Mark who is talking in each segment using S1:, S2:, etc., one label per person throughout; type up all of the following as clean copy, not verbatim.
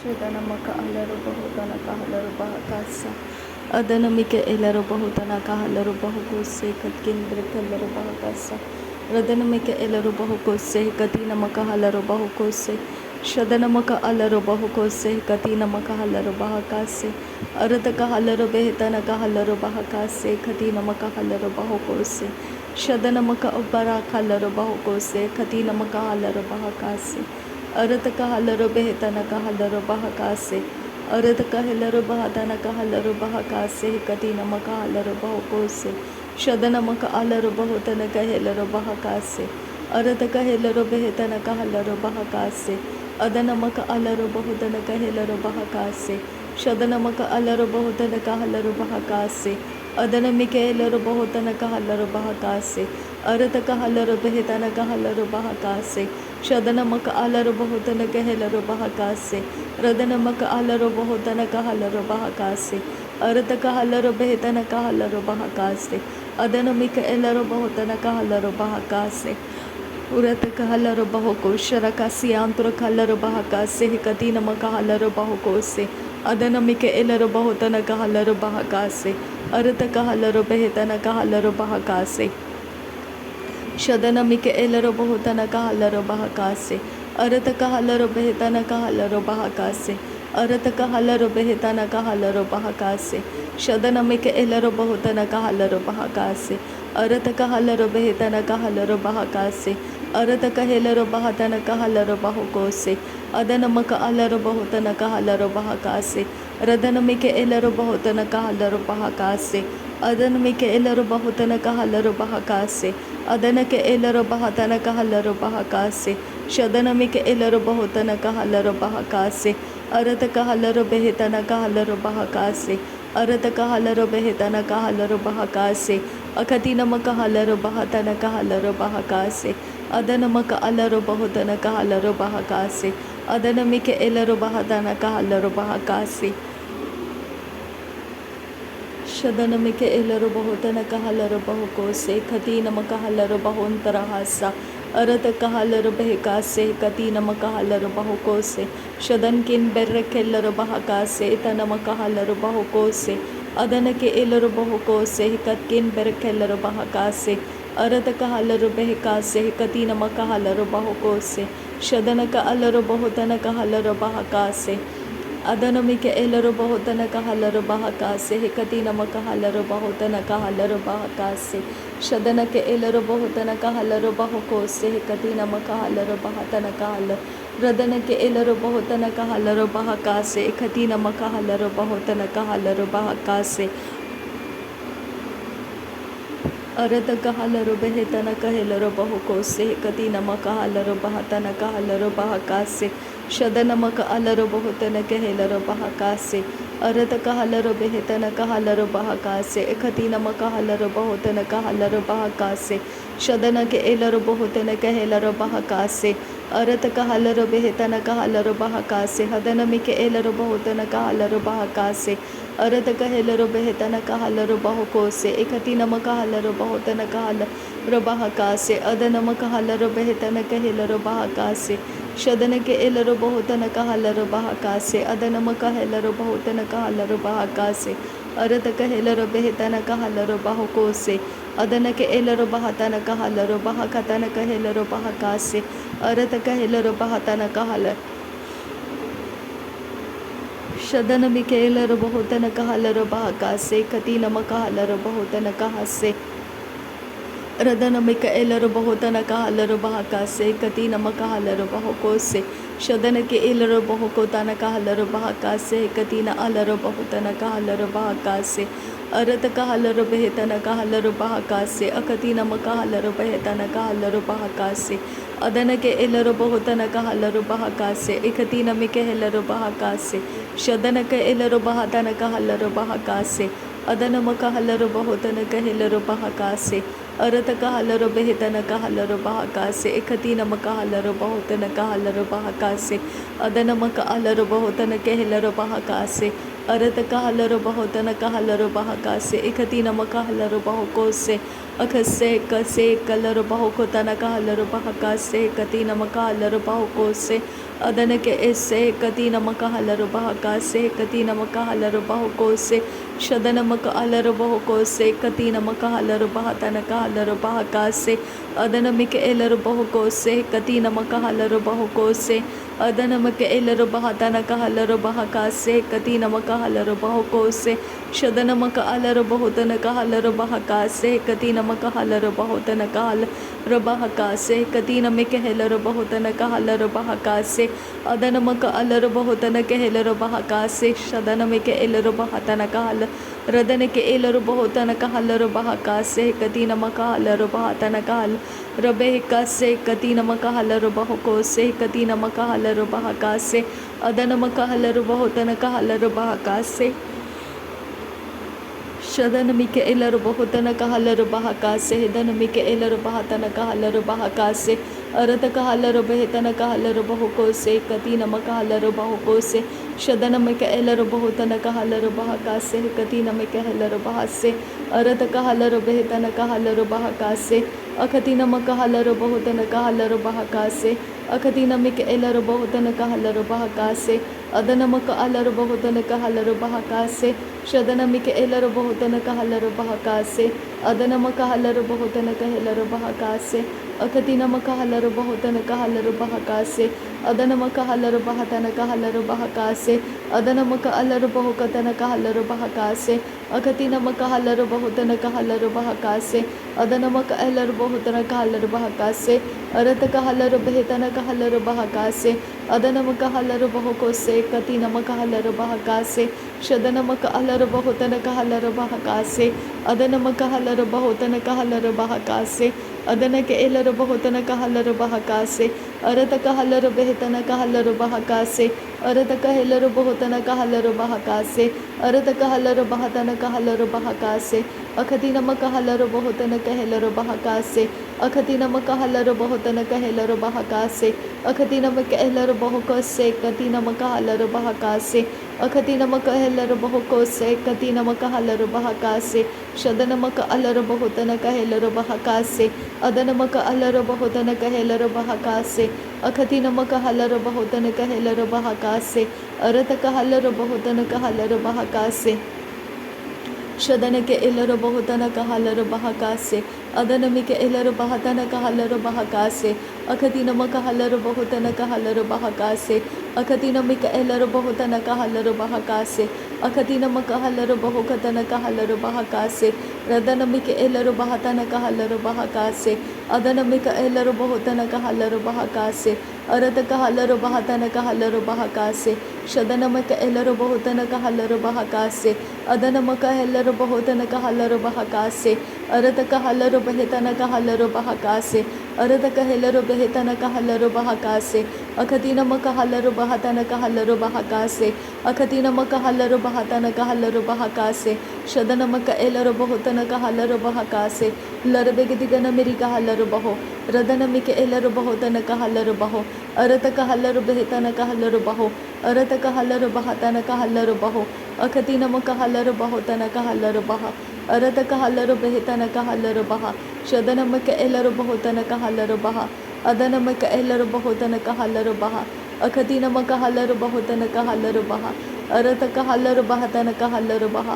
S1: Shedana Alaru Bahutana Kahalaru Bahakasa Adanamika Elaru Bahutana Kahalaru Bahukose Katkin Brekalaru Bahakasa Radanamika Elaru Bahukose Katina Makahalaru Bahukose Shadanamaka Alaru Bahukose Katina Makahalaru Bahakase Arataka Halaru Behetana Kahalaru Bahakase Katina Makahalaru Bahukose Shadanamaka Ubara Kalaru Bahukose Katina Makahalaru Bahakase Arataka Halaru Behetana Kahalaru Bahakase Arataka Helaru Bahatana Kahalaru Bahakase Katina Makahalaru Bahukose Shadanamaka Alaru Bahutana Kahelaru Bahakase Arataka Helaru Behetana Kahalaru Bahakase Adanamaka Alaru Bahutana Kahelaru Bahakase Shadanamaka Alaru Bahutana Kahalaru Bahakase Adanamika Elaru Bahutana Kahalaru Bahakase Arataka Halaru Behetana Kahalaru Bahakase Shadanamaka Alaru Bahutana Kahelaru Bahakase Radanamaka Alaru Bahutana Kahalaru Bahakase Arataka Halaru Behetana Kahalaru Bahakase Adanamika Elaru Bahutana Kahalaru Bahakase Urataka Halaru Bahoko Sharakasi Antura Kalaru Bahakase Hikatina Maka Halaru Bahokose Adanamika Elaru Bahutana Kahalaru Bahakase Arataka Halaru Behetana Kahalaru Bahakase Shadanamika Elaru Bahutana Kahalaru Bahakase Arataka Halaru Behetana Kahalaru Bahakase Arataka Halaru Behetana Kahalaru Bahakase Shadanamika Elaru Bahutana Kahalaru Bahakase Arataka Halaru Behetana Kahalaru Bahakase Arataka Helaru Bahatana Kahalaru Bahukose Adanamaka Alaru Bahutana Kahalaru Bahakase Radanamika Elaru Bahutana Kahalaru Bahakase Adanamika Elaru Bahutana Kahalaru Bahakase Adanaka Elaru Bahatana Kahalaru Bahakase Shadanamika Elaru Bahutana Kahalaru Bahakase Arataka Halaru Behetana Kahalaru Bahakase Arataka Halaru Behetana Kahalaru Bahakase Akatina Makahalaru Bahatana Kahalaru Bahakase Adanamaka Alaru Bahutana Kahalaru Bahakase Adanamika Elaru Bahatana Kahalaru Bahakase Shadanamika Elaru Bahutana Kahalaru Bahukose Katina Makahalaru Bahuntarahasa Arataka Halaru Behekase Katina Makahalaru Bahukose Shadankin Berrekelaru Bahakase Tanamaka Bahukose Adanake Elaru Bahukose Hikatkin Berrekelaru Bahakase Arataka Halaru Behekase Katina Makahalaru Bahukose Shadanaka Alaru Bahutana Kahalaru Bahakase Adanamika Elaru Bahutana Kahalaru Bahakase Hikatina Makahalaru Bahutana Kahalaru Bahakase Shadanaka Elaru Bahutana Kahalaru Bahukose Hikatina Makahalaru Bahatana Kahala Radanaka Elaru Bahutana Kahalaru Bahakase Hikatina Makahalaru Bahutana Kahalaru Bahakase Arataka Halaru Behetana Kahelaru Bahukose Hikatina Makahalaru Bahatana Kahalaru Bahakase Shadanamaka Alaru Bahutana Kahelaru Bahakase Arataka Halaru Behetana Kahalaru Bahakase Ekatina Makahalaru Bahutana Kahalaru Bahakase Shadanaka Elaru Bahutana Kahelaru Bahakase Arataka Halaru Behetana Kahalaru Bahakase Hadanamika Elaru Bahutana Kahalaru Bahakase Arataka Helaru Behetana Kahalaru Bahukose Ekatina Makahalaru Bahutana Kahalaru Bahakase Adanamaka Halaru Behetana Kahelaru Bahakase Shadanaka Elaru Bahutana Kahalaru Bahakase Adanamaka Helaru Bahutana Kahalaru Bahakase Arataka Helaru Behetana Kahalaru Bahukose Adanaka Elaru Bahatana Kahalaru Bahakatana Kahelaru Bahakase Arataka Helaru Bahatana Kahalaru Shadanamika Elaru Bahutana Kahalaru Bahakase Katina Makahalaru Bahutana Kahase Radanamika Elaru Bahutana Kahalaru Bahakase Katina Makahalaru Bahukose Shadanaka Elaru Bahukotana Kahalaru Bahakase Katina Alaru Bahutana Kahalaru Bahakase Arataka Halaru Behetana Kahalaru Bahakase Akatina Makahalaru Behetana Kahalaru Bahakase Adanaka Elaru Bahutana Kahalaru Bahakase Ekatina Mika Helaru Bahakase Shadanaka Elaru Bahatana Kahalaru Bahakase Adanamaka Halaru Bahutana Kahelaru Bahakase Arataka Halaru Behetana Kahalaru Bahakase Ekatina Makahalaru Bahutana Kahalaru Bahakase Adanamaka Alaru Bahutana Kahelaru Bahakase अरत कहलर बहुतन कहलर बहका से इकती नम Kahler बहुको से अखसे कसे colour बहुको तन Kahler बहका से कती नम कहलर बहुको से अदन के ऐसे कती नम कहलर बहका से कती नम कहलर बहुको से शदनम कहलर बहुको से कती नम कहलर बहतन कहलर बहका से अदनमिक एलर बहुको से कती नम कहलर बहुको से अदनमक एलर बहतन कहलर बहका से कती नम कहलर बहुको से शदनमक अलर बहुतन कहलर बहका से कती नम कहलर बहुतन कहलर बहका से कती नम कहलर बहुतन कहलर बहका से अदनमक अलर बहुतन कहलर बहका से शदनमिक एलर बहतन कहल रदन के एलर बहुतन कहलर बहका से कती नम कहलर बहतन कहल रबेका से कती नम कहलर बहुको से कती नम कहलर बहका से अदनम कहलर बहुतन कहलर बहका से शदनमिक एलर बहुतन कहलर बहका से हदनमिक एलर बहतन कहलर बहका से अरत कहलर बेहतन कहलर बहुको से कती नम कहलर बहुको से शदनमिक एलर बहुतन कहलर बहका से कती नम कहलर बह से अरत कहलर बेहतन कहलर बहका से अखती नम कहलर बहुतन कहलर बहका से अखती नमिक एलर बहुतन कहलर बहका से अदनमक अलर बहुतन कहलर बहका से शदनमिक एलर बहुतन कहलर बहका से अदनम कहलर बहुतन कहलर बहका से अखती नम कहलर बहुतन कहलर बहका से अदनम कहलर बहतन कहलर बहका से अदनम कहलर बहुकतन कहलर बहका से अखती नम कहलर बहुतन कहलर बहका से अदनम कहलर बहुतन कहलर बहका से अरत कहलर बेहतन कहलर बहका से अदनम कहलर बहुको से कती नम कहलर बहका से शदनम कहलर बहुतन कहलर बहका से अदनम कहलर बहुतन कहलर बहका से अदन के एलर बहुतन कहलर बहका से अरत कहलर बेहतन कहलर बहका से अरत कहलर बहुतन कहलर बहका से अरत कहलर बहतन कहलर बहका से अखती नम कहलर बहुतन कहलर बहका से अखती नम कहलर बहुतन कहलर बहका से अखती नम कहलर बहुको से कती नम कहलर बहका से अखती नम कहलर बहुको से कती नम कहलर बहका से शदनम कहलर बहुतन कहलर बहका से अदनम कहलर बहुतन कहलर बहका से अखती नम कहलर बहुतन कहलर बहका से अरत कहलर बहुतन कहलर बहका से शदन के एलर बहुतन कहलर बहका से अदनमिक एलर बहतन कहलर बहका से अखती नम कहलर बहुतन कहलर बहका से अखती नमिक एलर बहुतन कहलर बहका से अखती नम कहलर बहुकतन कहलर बहका से रदनमिक एलर बहतन कहलर बहका से अदनमिक एलर बहुतन कहलर बहका से अरत कहलर बहतन कहलर बहका से शदनमक एलर बहुतन कहलर बहका से अदनमक एलर बहुतन कहलर बहका से अरत कहलर बेहतन कहलर बहका से अरत कहलर बेहतन कहलर बहका से अखती नम कहलर बहतन कहलर बहका से अखती नम कहलर बहतन कहलर बहका से शदनमक एलर बहुतन कहलर बहका से लरबेग दिगन मेरी कहलर बहो रदनमिक एलर बहुतन कहलर बहो अरत कहलर बेहतन कहलर बहो अरत कहलर बहतन कहलर बहो अखती नम कहलर बहुतन कहलर बह अरत कहलर बेहतन कहलर बह शदनमक एलर बहुतन कहलर बह अदनमक एलर बहुतन कहलर बह अखती नम कहलर बहुतन कहलर बह अरत कहलर बहतन कहलर बह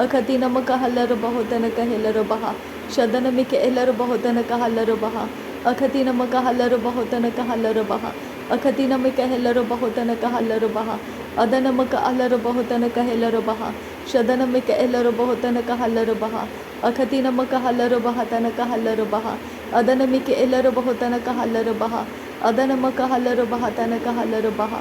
S1: अखती नम कहलर बहुतन कहलर बह शदनमिक एलर बहुतन कहलर बह अखती नम कहलर बहुतन कहलर बह अखती नम कहलर बहुतन कहलर बह अदनमक अलर बहुतन कहलर बह शदनमिक एलर बहुतन कहलर बह अखती नम कहलर बहतन कहलर बह अदनमिक एलर बहुतन कहलर बह अदनम कहलर बहतन कहलर बह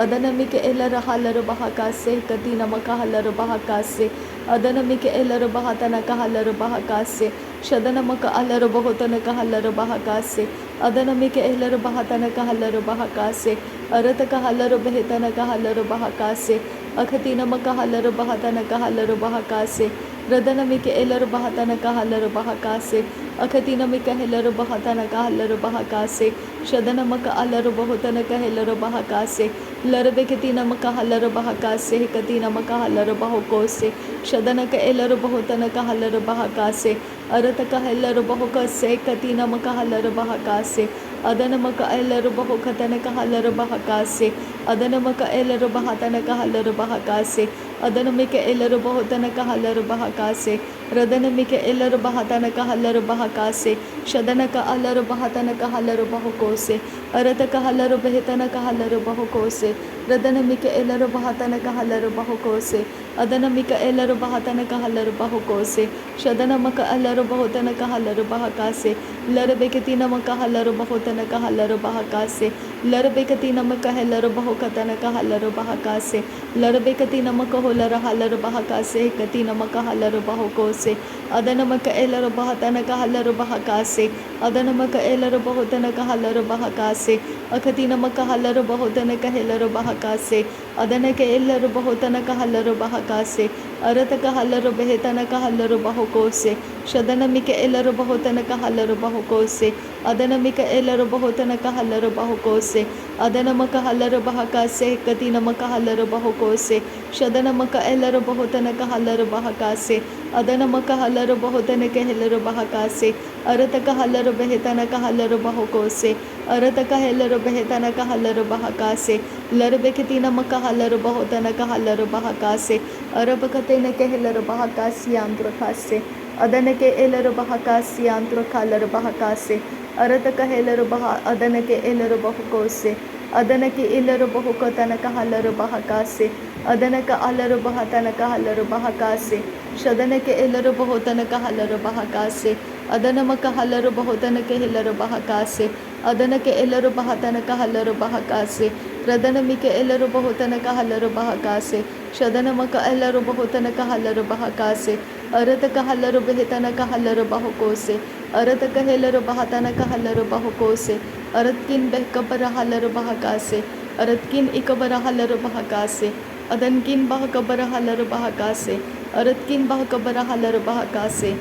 S1: अदनमिक एलर हलर बहका से कती नम कहलर बहका से अदनमिक एलर बहतन कहलर बहका से शदनमक अलर बहुतन कहलर बहका से अदनमिक एलर बहतन कहलर बहका से अरत कहलर बेहतन कहलर बहका से अखती नम कहलर बहतन कहलर बहका से रदनमिक एलर बहतन कहलर बहका से अखती नम कहलर बहतन कहलर बहका से शदनमक अलर बहुतन कहलर बहकासे लरबेकती नमक हलर बहकासे कती नमक हलर बहुकोसे शदनक एलर बहुतन कहलर बहकासे अरत कहलर बहुकसे कती नमक हलर बहकासे अदनमक एलर बहुकतन कहलर बहकासे अदनमक एलर बहतन कहलर बहकासे अदनमिक एलर बहुतन कहलर बहकासे रदनमिक एलर बहतन कहलर बहकासे शदनक अलर बहतन कहलर बहुकोसे अरत कहलर बेहतन कहलर बहुकोसे रदनमिक एलर बहतन कहलर बहुकोसे अदनमिक एलर बहतन कहलर बहुकोसे शदनमक अलर बहुतन कहलर बहकासे लरबेकती नमक हलर बहुतन कहलर बहकासे लरबेकती नमक हलर बहुकतन कहलर बहकासे लरबेकती नमक होलर हलर बहकासे कती नमक हलर बहुकोसे अदनमक एलर बहतन कहलर बहकासे अदनमक एलर बहुतन कहलर बहकासे अखती नमक हलर बहुतन कहलर बहकासे अदनक एलर बहुतन कहलर बहकासे अरत कहलर बेहतन कहलर बहुकोसे शदनमिक एलर बहुतन कहलर बहुकोसे अदनमिक एलर बहुतन कहलर बहुकोसे अदनमक हलर बहकासे कती नमक हलर बहुकोसे शदनमक एलर बहुतन कहलर बहकासे अदनमक हलर बहुतन कहलर बहकासे अरत कहलर बेहतन कहलर बहुकोसे अरत कहलर बेहतन कहलर बहकासे लरबेकती नमक हलर बहुतन कहलर बहकासे अरब कतेन कहलर बहकासियांत्र खासे अदन के एलर बहकासियांत्र खालर बहकासे अरत कहलर बह अदन के एलर बहुकोसे अदन के एलर बहुकतन कहलर बहकासे अदन का अलर बहतन कहलर बहकासे शदन के एलर बहुतन कहलर बहकासे अदनमक हलर बहुतन कहलर बहकासे अदन के एलर बहतन कहलर बहकासे रदनमिक एलर बहुतन कहलर बहकासे शदनमक एलर बहुतन कहलर बहकासे अरत कहलर बेहतन कहलर बहुकोसे अरत कहलर बहतन कहलर बहुकोसे अरत किन बहकबर हलर बहकासे अरत किन इकबर हलर बहकासे अदन किन बहकबर हलर बहकासे अरत किन बहकबर हलर बहकासे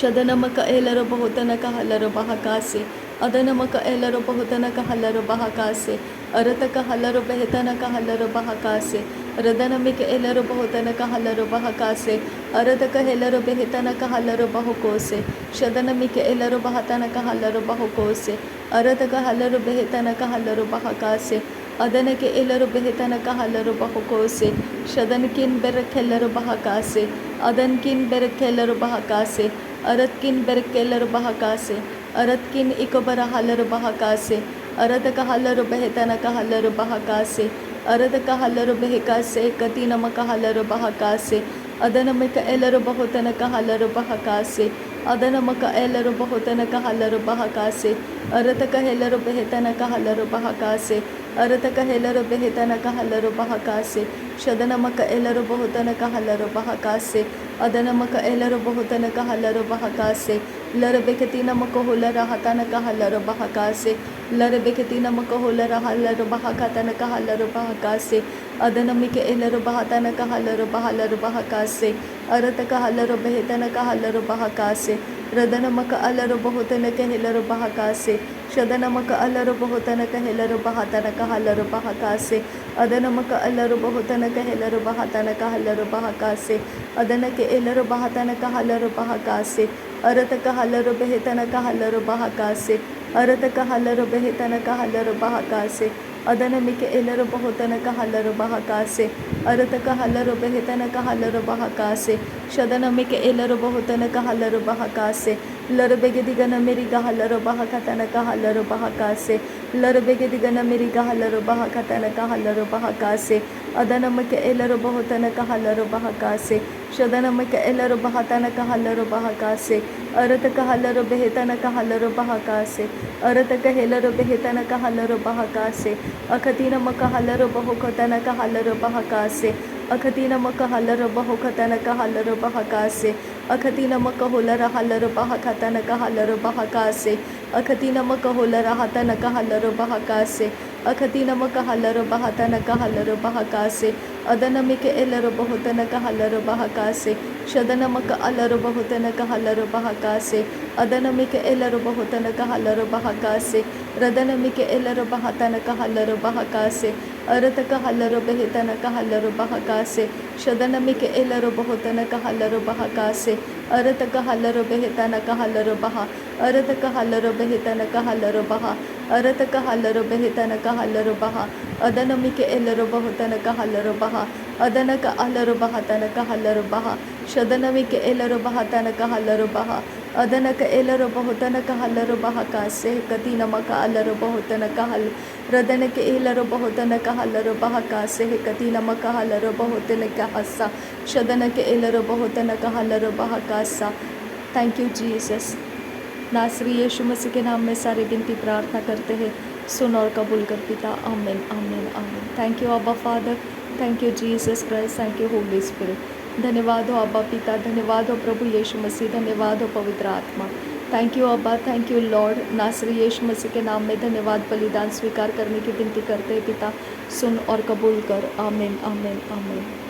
S1: शदनमक एलर बहुतन कहलर बहकासे अदनमक एलर बहुतन कहलर बहकासे अरत कहलर बेहतन कहलर बहकासे रदनमिक एलर बहुतन कहलर बहकासे अरत कहलर बेहतन कहलर बहुकोसे शदनमिक एलर बहतन कहलर बहुकोसे अरत कहलर बेहतन कहलर बहकासे अदन के एलर बेहतन कहलर बहुकोसे शदन किन बेर खेलर बहकासे अदन किन बेर खेलर बहकासे अरत किन बेर केलर बहकासे अरत किन इकबर हलर बहकासे अरत कहलर बेहतन कहलर बहकासे अरत कहलर बेहकासे कती नमक हलर बहकासे अदनमक एलर बहुतन कहलर बहकासे अदनमक एलर बहुतन कहलर बहकासे अरत कहलर बेहतन कहलर बहकासे अरत कहलर बेहतन कहलर बहकासे शदनमक एलर बहुतन कहलर बहकासे अदनमक एलर बहुतन कहलर बहकासे लरबेकती नमक होलर हतन कहलर बहकासे लरबेकती नमक होलर हलर बहकतन कहलर बहकासे अदनमिक एलर बहतन कहलर बहलर बहकासे अरत कहलर बेहतन कहलर बहकासे रदनमक अलर बहुतन कहलर बहकासे शदनमक अलर बहुतन कहलर बहतन कहलर बहकासे अदनमक अलर बहुतन कहलर बहतन कहलर बहकासे अदन के एलर बहतन कहलर बहकासे अरत कहलर बेहतन कहलर बहकासे अरत कहलर बेहतन कहलर बहकासे अदनमिक एलर बहुतन कहलर बहकासे अरत कहलर बेहतन कहलर बहकासे शदनमिक एलर बहुतन कहलर बहकासे लरबेगदिगन मेरी गहलर बहकतन कहलर बहकासे लरबेगदिगन मेरी गहलर बहकतन कहलर बहकासे अदनमिक एलर बहुतन कहलर बहकासे शदनमिक एलर बहतन कहलर बहकासे अरत कहलर बेहतन कहलर बहकासे अरत कहलर बेहतन कहलर बहकासे अखतीनम कहलर बहुकतन कहलर बहकासे अखतीनम कहलर बहुकतन कहलर बहकासे अखतीनम कहोलर हलर बहकतन कहलर बहकासे अखतीनम कहोलर हतन कहलर बहकासे अखतीनम कहलर बहतन कहलर बहकासे अदनमिक एलर बहुतन कहलर बहकासे शदनमक अलर बहुतन कहलर बहकासे अदनमिक एलर बहुतन कहलर बहकासे रदनमिक एलर बहतन कहलर बहकासे अरत कहलर बेहतन कहलर बहकासे शदनमिक एलर बहुतन कहलर बहकासे अरत कहलर बेहतन कहलर बहा अरत कहलर बेहतन कहलर बहा अरत कहलर बेहतन कहलर बहा अदनमिक एलर बहुतन कहलर बहा अदनक अलर बहतन कहलर बहा शदनमिक एलर बहतन कहलर बहा अदनक एलर बहुतन कहलर बहकासे कति नमक अलर बहुतन कहल रदनक एलर बहुतन कहलर बहकासे कति नमक अलर बहुतन कहसा शदनक एलर बहुतन कहलर बहकासा। Thank you Jesus. नासरी यीशु मसीह के नाम में सारी विनती प्रार्थना करते हैं, सुन और कबूल कर पिता। आमीन आमीन आमीन। थैंक यू अब्बा father, thank you Jesus Christ, thank you Holi spirit. धन्यवाद हो अब्बा पिता, धन्यवाद हो प्रभु यीशु मसीह, धन्यवाद हो पवित्र आत्मा। थैंक यू अब्बा, थैंक यू लॉर्ड। नासरी यीशु मसीह के नाम में धन्यवाद बलिदान स्वीकार करने की विनती करते हैं पिता, सुन और कबूल कर। आमीन आमीन आमीन।